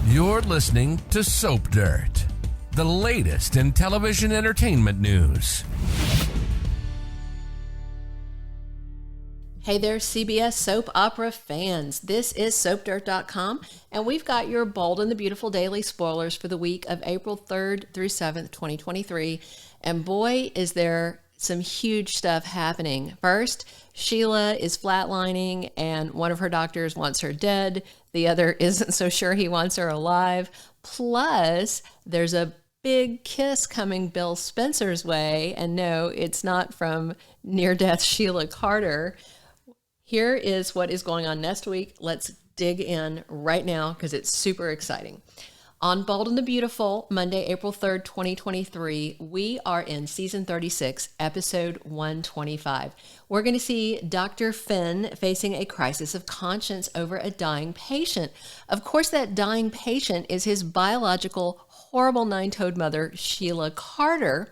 You're listening to Soap Dirt, the latest in television entertainment news. Hey there, CBS soap opera fans. This is SoapDirt.com, and we've got your Bold and the Beautiful daily spoilers for the week of April 3rd through 7th, 2023. And boy, is there some huge stuff happening. First, Sheila is flatlining, and one of her doctors wants her dead. The other isn't so sure he wants her alive. Plus, there's a big kiss coming Bill Spencer's way, and no, it's not from near-death Sheila Carter. Here is what is going on next week. Let's dig in right now because it's super exciting. On Bold and the Beautiful, Monday, April 3rd, 2023, we are in season 36, episode 125. We're going to see Dr. Finn facing a crisis of conscience over a dying patient. Of course, that dying patient is his biological, horrible nine-toed mother, Sheila Carter.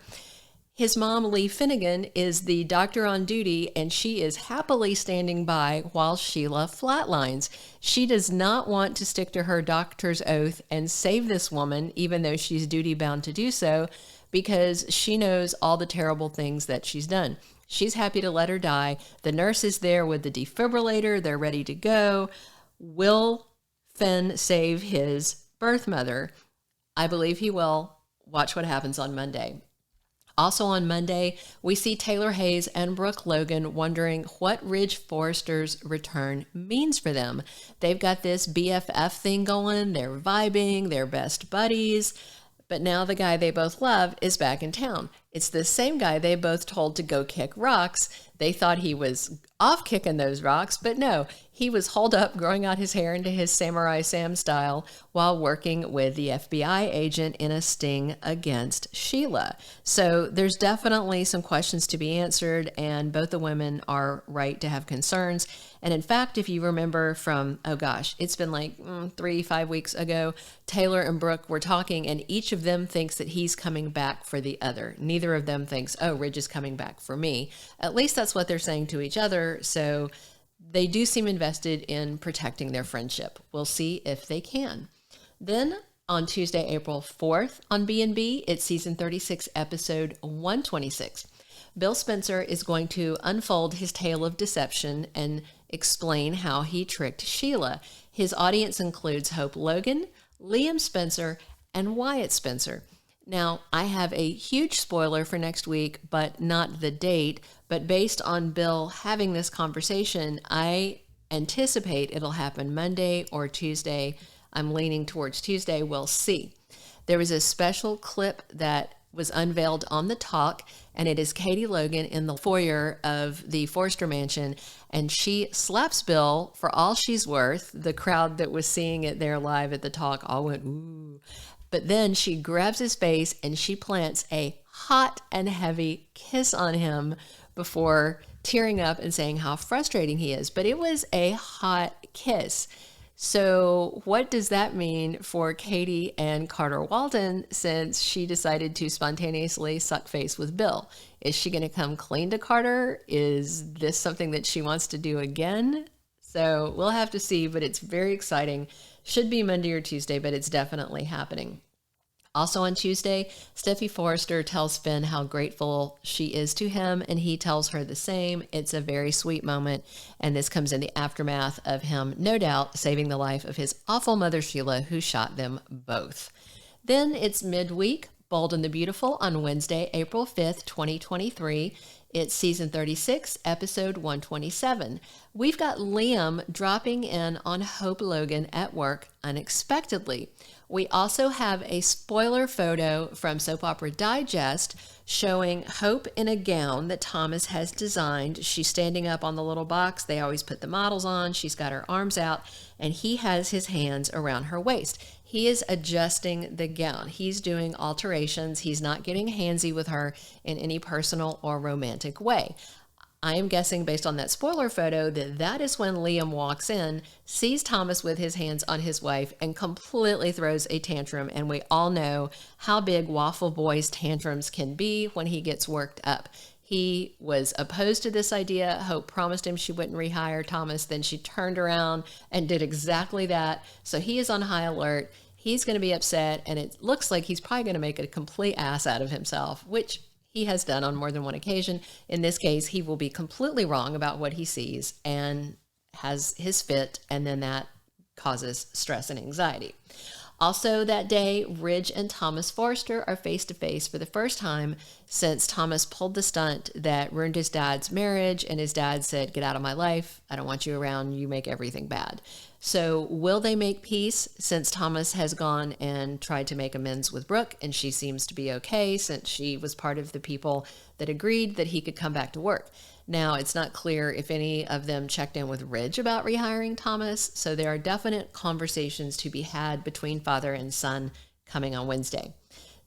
His mom, Lee Finnegan, is the doctor on duty, and she is happily standing by while Sheila flatlines. She does not want to stick to her doctor's oath and save this woman, even though she's duty-bound to do so, because she knows all the terrible things that she's done. She's happy to let her die. The nurse is there with the defibrillator. They're ready to go. Will Finn save his birth mother? I believe he will. Watch what happens on Monday. Also on Monday, we see Taylor Hayes and Brooke Logan wondering what Ridge Forrester's return means for them. They've got this BFF thing going, they're vibing, they're best buddies, but now the guy they both love is back in town. It's the same guy they both told to go kick rocks. They thought he was off kicking those rocks, but no, he was holed up growing out his hair into his Samurai Sam style while working with the FBI agent in a sting against Sheila. So there's definitely some questions to be answered, and both the women are right to have concerns. And in fact, if you remember from, it's been like 3-5 weeks ago, Taylor and Brooke were talking, and each of them thinks that he's coming back for the other. Neither of them thinks, Ridge is coming back for me. At least that's what they're saying to each other. So they do seem invested in protecting their friendship. We'll see if they can. Then on Tuesday, April 4th on B&B, it's season 36, episode 126. Bill Spencer is going to unfold his tale of deception and explain how he tricked Sheila. His audience includes Hope Logan, Liam Spencer, and Wyatt Spencer. Now, I have a huge spoiler for next week, but not the date. But based on Bill having this conversation, I anticipate it'll happen Monday or Tuesday. I'm leaning towards Tuesday. We'll see. There was a special clip that was unveiled on The Talk, and it is Katie Logan in the foyer of the Forrester mansion, and she slaps Bill for all she's worth. The crowd that was seeing it there live at The Talk all went, ooh. But then she grabs his face and she plants a hot and heavy kiss on him before tearing up and saying how frustrating he is. But it was a hot kiss. So what does that mean for Katie and Carter Walton since she decided to spontaneously suck face with Bill? Is she going to come clean to Carter? Is this something that she wants to do again? So we'll have to see, but it's very exciting. Should be Monday or Tuesday, but it's definitely happening. Also on Tuesday, Steffy Forrester tells Finn how grateful she is to him, and he tells her the same. It's a very sweet moment, and this comes in the aftermath of him, no doubt, saving the life of his awful mother, Sheila, who shot them both. Then it's midweek, Bold and the Beautiful, on Wednesday, April 5th, 2023. It's season 36, episode 127. We've got Liam dropping in on Hope Logan at work unexpectedly. We also have a spoiler photo from Soap Opera Digest showing Hope in a gown that Thomas has designed. She's standing up on the little box they always put the models on. She's got her arms out, and he has his hands around her waist. He is adjusting the gown. He's doing alterations. He's not getting handsy with her in any personal or romantic way. I am guessing based on that spoiler photo that is when Liam walks in, sees Thomas with his hands on his wife, and completely throws a tantrum. And we all know how big Waffle Boy's tantrums can be when he gets worked up. He was opposed to this idea. Hope promised him she wouldn't rehire Thomas. Then she turned around and did exactly that. So he is on high alert. He he's going to be upset, and it looks like he's probably going to make a complete ass out of himself, which he has done on more than one occasion. In this case, he will be completely wrong about what he sees and has his fit, and then that causes stress and anxiety. Also that day, Ridge and Thomas Forrester are face-to-face for the first time since Thomas pulled the stunt that ruined his dad's marriage, and his dad said, "Get out of my life. I don't want you around. You make everything bad." So will they make peace since Thomas has gone and tried to make amends with Brooke, and she seems to be okay since she was part of the people that agreed that he could come back to work? Now, it's not clear if any of them checked in with Ridge about rehiring Thomas, so there are definite conversations to be had between father and son coming on Wednesday.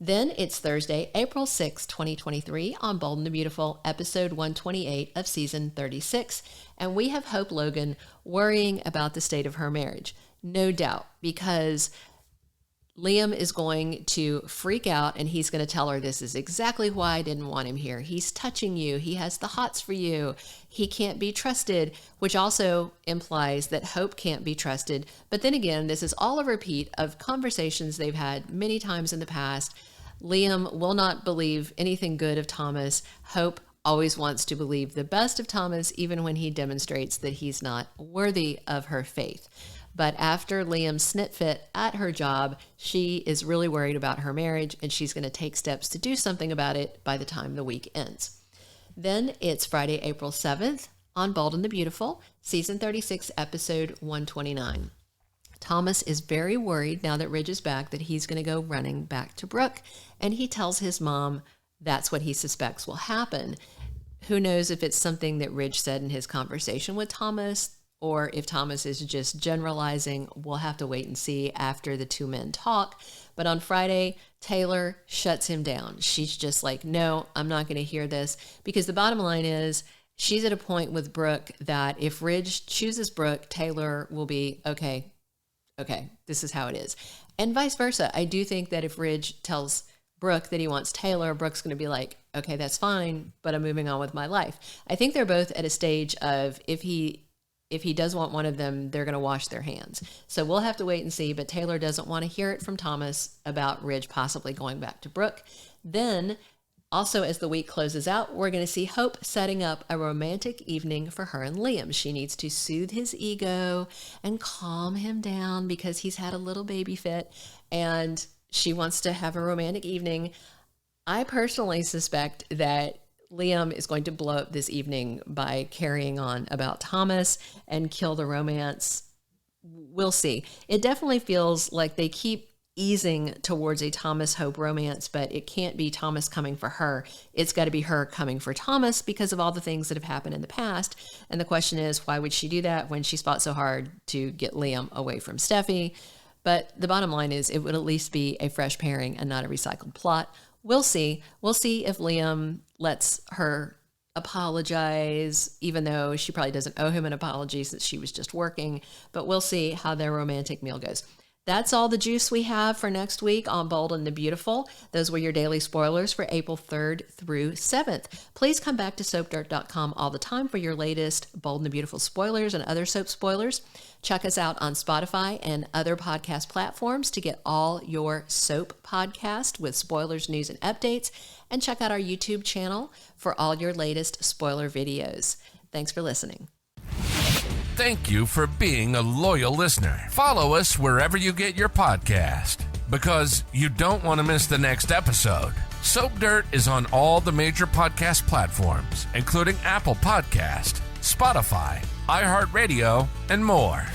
Then it's Thursday, April 6, 2023, on Bold and the Beautiful, episode 128 of season 36, and we have Hope Logan worrying about the state of her marriage. No doubt, because Liam is going to freak out, and he's going to tell her, "This is exactly why I didn't want him here. He's touching you. He has the hots for you. He can't be trusted," which also implies that Hope can't be trusted. But then again, this is all a repeat of conversations they've had many times in the past. Liam will not believe anything good of Thomas. Hope always wants to believe the best of Thomas, even when he demonstrates that he's not worthy of her faith. But after Liam's snit fit at her job, she is really worried about her marriage, and she's going to take steps to do something about it by the time the week ends. Then it's Friday, April 7th on Bold and the Beautiful, season 36, episode 129. Thomas is very worried now that Ridge is back that he's going to go running back to Brooke, and he tells his mom that's what he suspects will happen. Who knows if it's something that Ridge said in his conversation with Thomas, or if Thomas is just generalizing. We'll have to wait and see after the two men talk. But on Friday, Taylor shuts him down. She's just like, "No, I'm not going to hear this," because the bottom line is she's at a point with Brooke that if Ridge chooses Brooke, Taylor will be, okay, this is how it is. And vice versa. I do think that if Ridge tells Brooke that he wants Taylor, Brooke's going to be like, "Okay, that's fine, but I'm moving on with my life." I think they're both at a stage of if he does want one of them, they're going to wash their hands. So we'll have to wait and see, but Taylor doesn't want to hear it from Thomas about Ridge possibly going back to Brooke. Then, also as the week closes out, we're going to see Hope setting up a romantic evening for her and Liam. She needs to soothe his ego and calm him down because he's had a little baby fit, and she wants to have a romantic evening. I personally suspect that Liam is going to blow up this evening by carrying on about Thomas and kill the romance. We'll see. It definitely feels like they keep easing towards a Thomas Hope romance, but it can't be Thomas coming for her. It's got to be her coming for Thomas because of all the things that have happened in the past. And the question is, why would she do that when she fought so hard to get Liam away from Steffy? But the bottom line is it would at least be a fresh pairing and not a recycled plot. We'll see. We'll see if Liam lets her apologize, even though she probably doesn't owe him an apology since she was just working. But we'll see how their romantic meal goes. That's all the juice we have for next week on Bold and the Beautiful. Those were your daily spoilers for April 3rd through 7th. Please come back to soapdirt.com all the time for your latest Bold and the Beautiful spoilers and other soap spoilers. Check us out on Spotify and other podcast platforms to get all your soap podcast with spoilers, news, and updates. And check out our YouTube channel for all your latest spoiler videos. Thanks for listening. Thank you for being a loyal listener. Follow us wherever you get your podcast, because you don't want to miss the next episode. Soap Dirt is on all the major podcast platforms, including Apple Podcast, Spotify, iHeartRadio, and more.